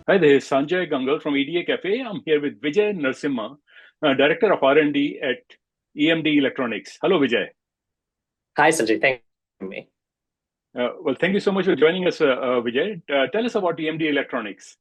Hi, this is Sanjay Gangal from EDACafe. I'm here with Vijay Narasimhan, Director of R&D at EMD Electronics. Hello, Vijay. Hi, Sanjay. Thank you for having me. Well, thank you so much for joining us, Vijay. Tell us about EMD Electronics.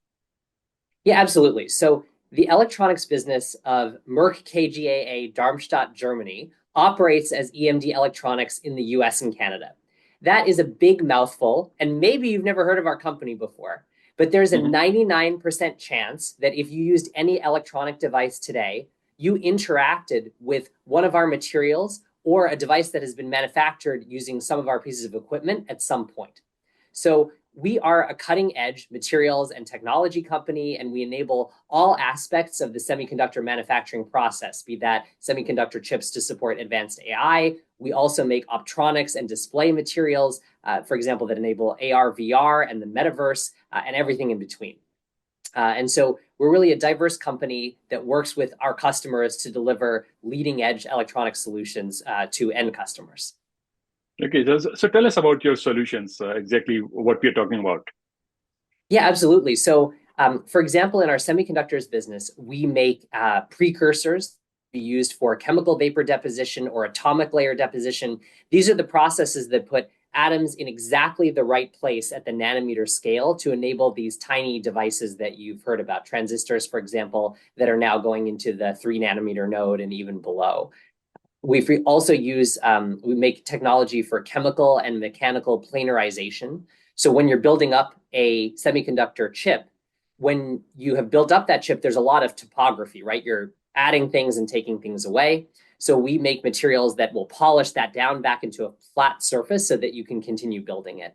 Yeah, absolutely. So the electronics business of Merck KGaA, Darmstadt, Germany, operates as EMD Electronics in the US and Canada. That is a big mouthful, and maybe you've never heard of our company before, but there's a Mhm. 99% chance that if you used any electronic device today, you interacted with one of our materials or a device that has been manufactured using some of our pieces of equipment at some point. So we are a cutting edge materials and technology company, and we enable all aspects of the semiconductor manufacturing process, be that semiconductor chips to support advanced AI. We also make optronics and display materials, for example, that enable AR, VR, and the metaverse, and everything in between. And so we're really a diverse company that works with our customers to deliver leading edge electronic solutions to end customers. Okay, so tell us about your solutions, exactly what we're talking about. Yeah, absolutely. So, for example, in our semiconductors business, we make precursors to be used for chemical vapor deposition or atomic layer deposition. These are the processes that put atoms in exactly the right place at the nanometer scale to enable these tiny devices that you've heard about, transistors, for example, that are now going into the 3 nanometer node and even below. We also use, we make technology for chemical and mechanical planarization. So when you're building up a semiconductor chip, when you have built up that chip, there's a lot of topography, right? You're adding things and taking things away. So we make materials that will polish that down back into a flat surface so that you can continue building it.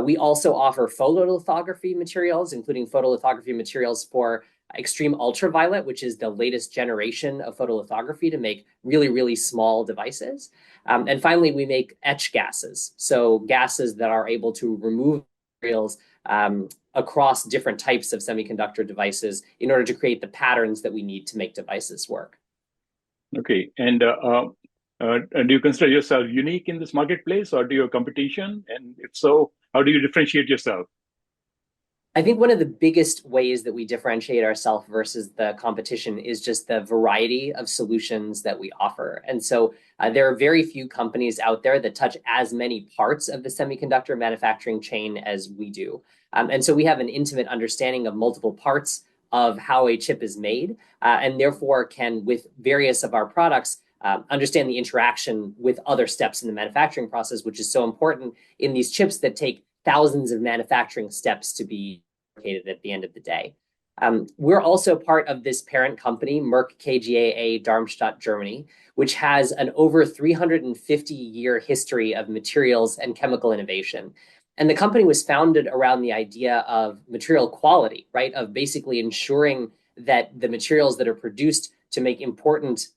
We also offer photolithography materials, including photolithography materials for extreme ultraviolet, which is the latest generation of photolithography to make really, really small devices. And finally, we make etch gases. So gases that are able to remove materials across different types of semiconductor devices in order to create the patterns that we need to make devices work. Okay, and do you consider yourself unique in this marketplace, or do you have competition? And if so, how do you differentiate yourself? I think one of the biggest ways that we differentiate ourselves versus the competition is just the variety of solutions that we offer. And so there are very few companies out there that touch as many parts of the semiconductor manufacturing chain as we do. And so we have an intimate understanding of multiple parts of how a chip is made, and therefore can, with various of our products, understand the interaction with other steps in the manufacturing process, which is so important in these chips that take thousands of manufacturing steps to be fabricated at the end of the day. We're also part of this parent company, Merck KGaA, Darmstadt, Germany, which has an over 350-year history of materials and chemical innovation. And the company was founded around the idea of material quality, right? Of basically ensuring that the materials that are produced to make important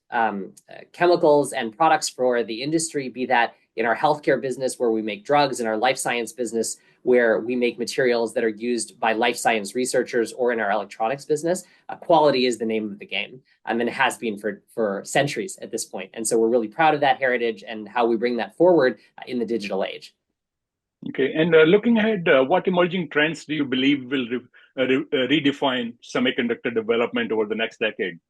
chemicals and products for the industry, be that in our healthcare business where we make drugs, in our life science business where we make materials that are used by life science researchers, or in our electronics business, quality is the name of the game, and it has been for centuries at this point. And so we're really proud of that heritage and how we bring that forward in the digital age. Okay, and looking ahead, what emerging trends do you believe will redefine semiconductor development over the next decade?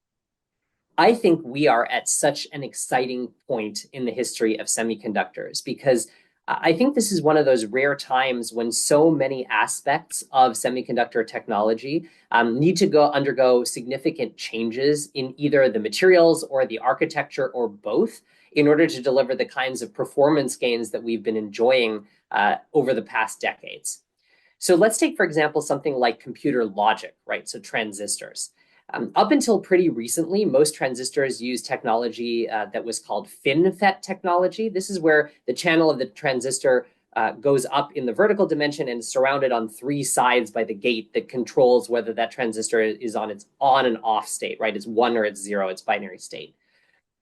I think we are at such an exciting point in the history of semiconductors because I think this is one of those rare times when so many aspects of semiconductor technology need to undergo significant changes in either the materials or the architecture or both in order to deliver the kinds of performance gains that we've been enjoying over the past decades. So let's take, for example, something like computer logic, right? So transistors. Up until pretty recently, most transistors use technology that was called FinFET technology. This is where the channel of the transistor goes up in the vertical dimension and is surrounded on 3 sides by the gate that controls whether that transistor is on its on and off state, right? It's 1 or it's 0, it's binary state.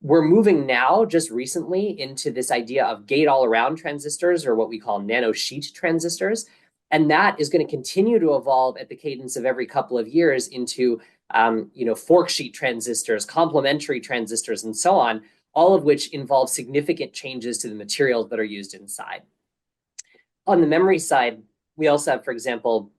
We're moving now, just recently, into this idea of gate-all-around transistors, or what we call nanosheet transistors. And that is going to continue to evolve at the cadence of every couple of years into fork sheet transistors, complementary transistors, and so on, all of which involve significant changes to the materials that are used inside. On the memory side, we also have, for example,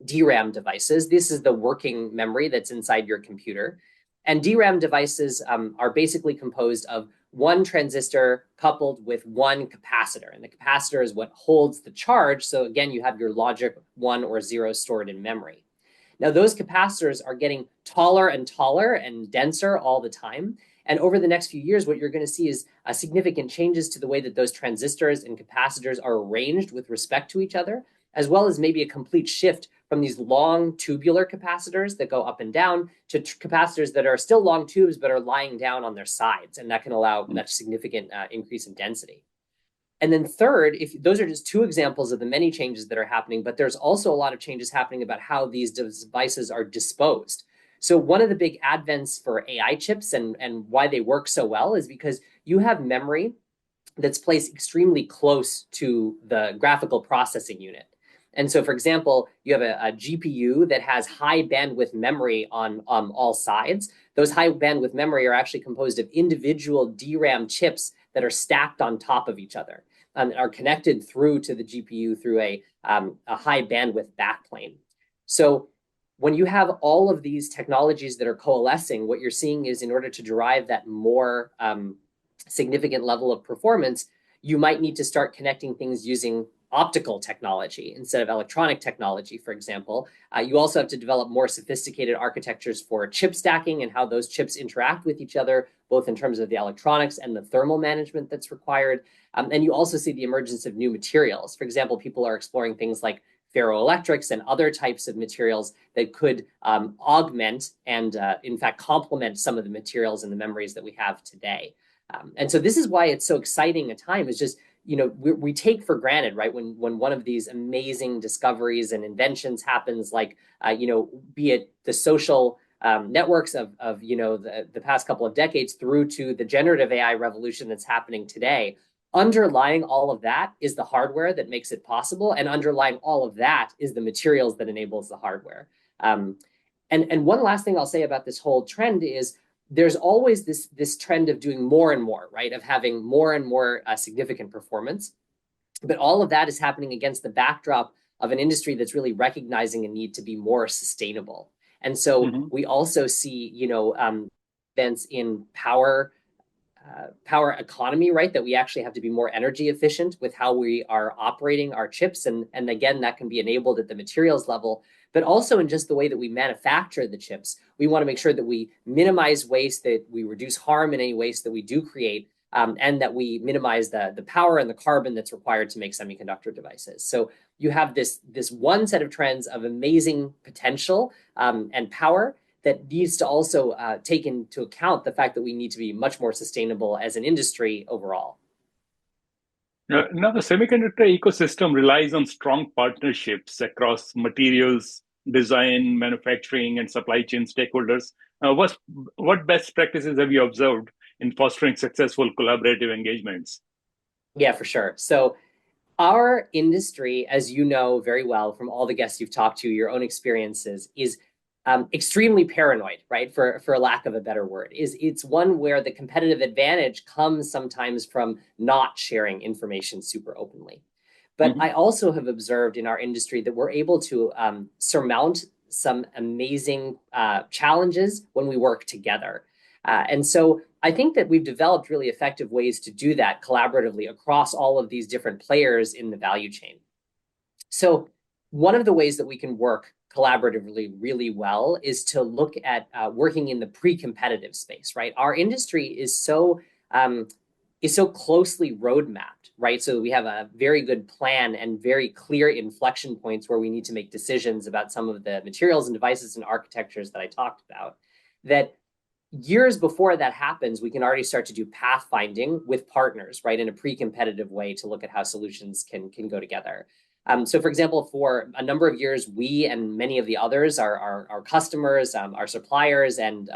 DRAM devices. This is the working memory that's inside your computer. And DRAM devices are basically composed of one transistor coupled with one capacitor. And the capacitor is what holds the charge. So again, you have your logic 1 or 0 stored in memory. Now, those capacitors are getting taller and taller and denser all the time. And over the next few years, what you're going to see is significant changes to the way that those transistors and capacitors are arranged with respect to each other, as well as maybe a complete shift from these long tubular capacitors that go up and down to capacitors that are still long tubes but are lying down on their sides, and that can allow that significant increase in density. And then third, if those are just two examples of the many changes that are happening, but there's also a lot of changes happening about how these devices are disposed. So one of the big advents for AI chips and why they work so well is because you have memory that's placed extremely close to the graphical processing unit. And so, for example, you have a GPU that has high bandwidth memory on all sides. Those high bandwidth memory are actually composed of individual DRAM chips that are stacked on top of each other and are connected through to the GPU through a high bandwidth backplane. So when you have all of these technologies that are coalescing, what you're seeing is in order to derive that more significant level of performance, you might need to start connecting things using optical technology instead of electronic technology, for example. You also have to develop more sophisticated architectures for chip stacking and how those chips interact with each other, both in terms of the electronics and the thermal management that's required. And you also see the emergence of new materials. For example, people are exploring things like ferroelectrics and other types of materials that could augment and, in fact, complement some of the materials and the memories that we have today. And so this is why it's so exciting a time. Is just, you know, we take for granted, right, when one of these amazing discoveries and inventions happens, like, you know, be it the social networks of you know, the past couple of decades through to the generative AI revolution that's happening today. Underlying all of that is the hardware that makes it possible, and underlying all of that is the materials that enables the hardware. And one last thing I'll say about this whole trend is there's always this trend of doing more and more, right? Of having more and more significant performance. But all of that is happening against the backdrop of an industry that's really recognizing a need to be more sustainable. And so we also see, you know, events in power economy, right? That we actually have to be more energy efficient with how we are operating our chips. And again, that can be enabled at the materials level, but also in just the way that we manufacture the chips. We want to make sure that we minimize waste, that we reduce harm in any waste that we do create, and that we minimize the power and the carbon that's required to make semiconductor devices. So you have this one set of trends of amazing potential and power that needs to also take into account the fact that we need to be much more sustainable as an industry overall. Now, the semiconductor ecosystem relies on strong partnerships across materials, design, manufacturing, and supply chain stakeholders. What best practices have you observed in fostering successful collaborative engagements? Yeah, for sure. So our industry, as you know very well from all the guests you've talked to, your own experiences, is extremely paranoid, right? For lack of a better word, it's one where the competitive advantage comes sometimes from not sharing information super openly. But I also have observed in our industry that we're able to surmount some amazing challenges when we work together. And so I think that we've developed really effective ways to do that collaboratively across all of these different players in the value chain. So one of the ways that we can work collaboratively really well is to look at working in the pre-competitive space, right? Our industry is so closely roadmapped, right? So we have a very good plan and very clear inflection points where we need to make decisions about some of the materials and devices and architectures that I talked about, that years before that happens, we can already start to do pathfinding with partners, right? In a pre-competitive way to look at how solutions can go together. So for example, for a number of years, we and many of the others, our customers, our suppliers and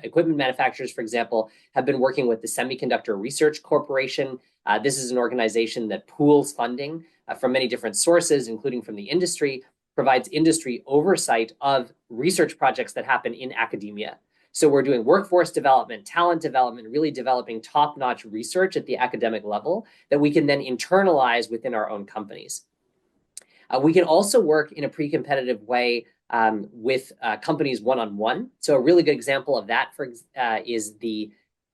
equipment manufacturers, for example, have been working with the Semiconductor Research Corporation. This is an organization that pools funding from many different sources, including from the industry, provides industry oversight of research projects that happen in academia. So we're doing workforce development, talent development, really developing top-notch research at the academic level that we can then internalize within our own companies. We can also work in a pre-competitive way with companies one-on-one. So a really good example of that is the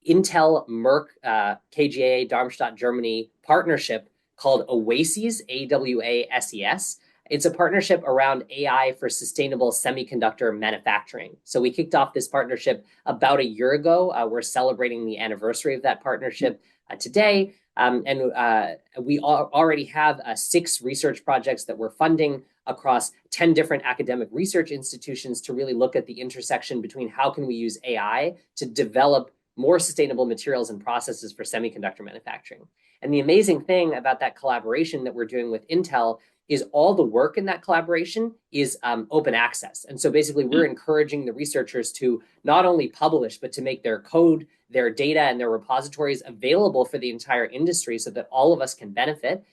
Intel-Merck KGaA Darmstadt, Germany partnership called OASIS, AWASES. It's a partnership around AI for sustainable semiconductor manufacturing. So we kicked off this partnership about a year ago. We're celebrating the anniversary of that partnership today. We already have 6 research projects that we're funding across 10 different academic research institutions to really look at the intersection between how can we use AI to develop more sustainable materials and processes for semiconductor manufacturing. And the amazing thing about that collaboration that we're doing with Intel is all the work in that collaboration is open access. And so basically we're encouraging the researchers to not only publish, but to make their code, their data, and their repositories available for the entire industry so that all of us can benefit.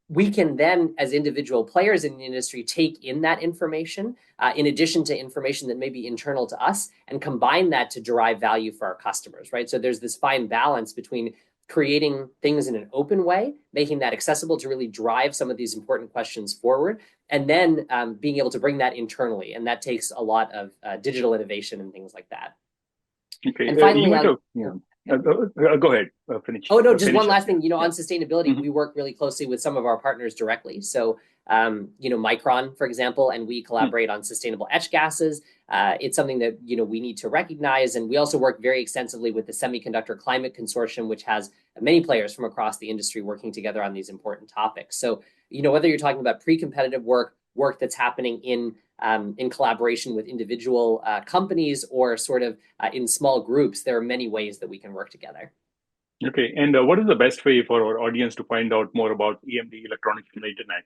We can then, as individual players in the industry, take in that information, in addition to information that may be internal to us, and combine that to derive value for our customers, right? So there's this fine balance between creating things in an open way, making that accessible to really drive some of these important questions forward, and then being able to bring that internally. And that takes a lot of digital innovation and things like that. Okay. And finally, go ahead. Finish. Oh, no, just one last up. thing. On sustainability, we work really closely with some of our partners directly. So, Micron, for example, and we collaborate on sustainable etch gases. It's something that, we need to recognize. And we also work very extensively with the Semiconductor Climate Consortium, which has many players from across the industry working together on these important topics. So, whether you're talking about pre-competitive work that's happening in collaboration with individual companies or sort of in small groups, there are many ways that we can work together. Okay. And what is the best way for our audience to find out more about EMD Electronics on the internet?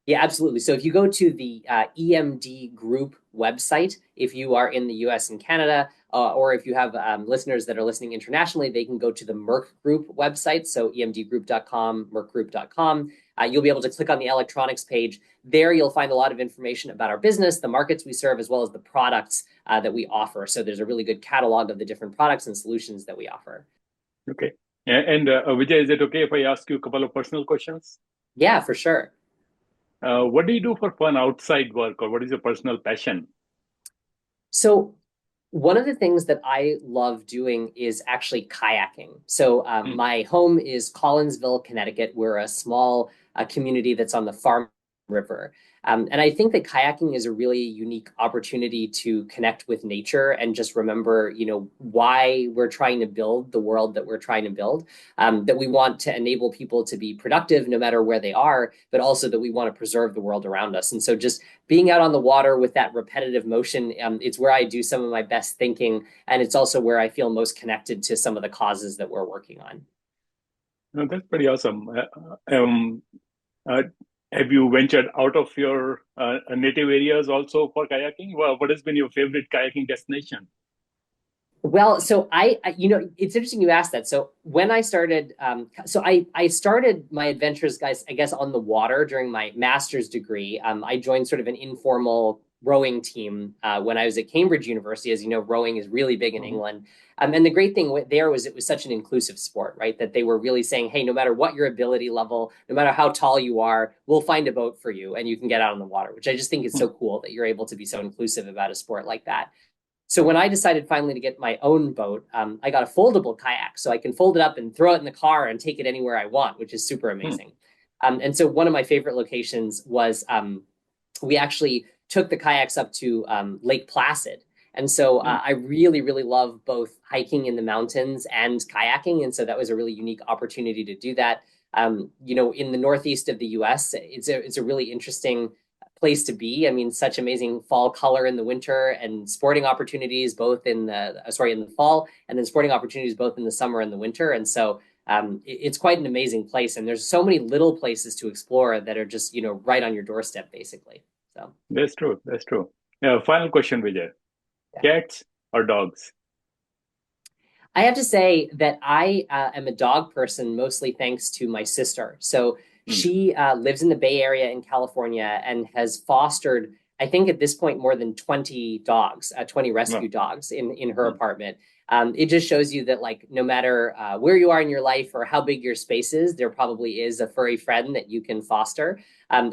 Yeah, absolutely. So if you go to the EMD Group website, if you are in the US and Canada, or if you have listeners that are listening internationally, they can go to the Merck Group website, so emdgroup.com, merckgroup.com. You'll be able to click on the electronics page. There you'll find a lot of information about our business, the markets we serve, as well as the products that we offer. So there's a really good catalog of the different products and solutions that we offer. Okay. And Vijay, is it okay if I ask you a couple of personal questions? Yeah, for sure. What do you do for fun outside work, or what is your personal passion? So one of the things that I love doing is actually kayaking. So my home is Collinsville, Connecticut. We're a small community that's on the Farm River. And I think that kayaking is a really unique opportunity to connect with nature and just remember, why we're trying to build the world that we're trying to build, that we want to enable people to be productive no matter where they are, but also that we want to preserve the world around us. And so just being out on the water with that repetitive motion, it's where I do some of my best thinking. And it's also where I feel most connected to some of the causes that we're working on. No, that's pretty awesome. Have you ventured out of your native areas also for kayaking? Well, what has been your favorite kayaking destination? Well, so it's interesting you asked that. So when I started, I started my adventures, guys, I guess on the water during my master's degree. I joined sort of an informal rowing team when I was at Cambridge University. As you know, rowing is really big in England. And the great thing there was it was such an inclusive sport, right? That they were really saying, hey, no matter what your ability level, no matter how tall you are, we'll find a boat for you and you can get out on the water, which I just think is so cool that you're able to be so inclusive about a sport like that. So when I decided finally to get my own boat, I got a foldable kayak. So I can fold it up and throw it in the car and take it anywhere I want, which is super amazing. And so one of my favorite locations was we actually took the kayaks up to Lake Placid. And so I really, really love both hiking in the mountains and kayaking. And so that was a really unique opportunity to do that. In the northeast of the US, it's a really interesting place to be. I mean, such amazing fall color in the winter and sporting opportunities both in the fall, and then sporting opportunities both in the summer and the winter. And so it's quite an amazing place. And there's so many little places to explore that are just, right on your doorstep, basically. So That's true. That's true. Final question, Vijay. Cats or dogs? I have to say that I am a dog person, mostly thanks to my sister. So she lives in the Bay Area in California and has fostered, I think at this point, more than 20 dogs, 20 rescue dogs in her apartment. It just shows you that like no matter where you are in your life or how big your space is, there probably is a furry friend that you can foster.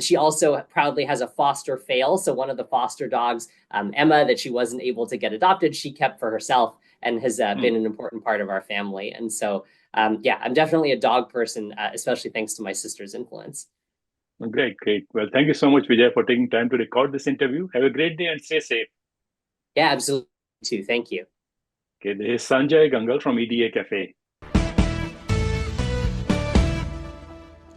She also proudly has a foster fail. So one of the foster dogs, Emma, that she wasn't able to get adopted, she kept for herself and has been an important part of our family. And so, yeah, I'm definitely a dog person, especially thanks to my sister's influence. Great, great. Well, thank you so much, Vijay, for taking time to record this interview. Have a great day and stay safe. Yeah, absolutely. Too. Thank you. Okay, this is Sanjay Gangal from EDA Cafe.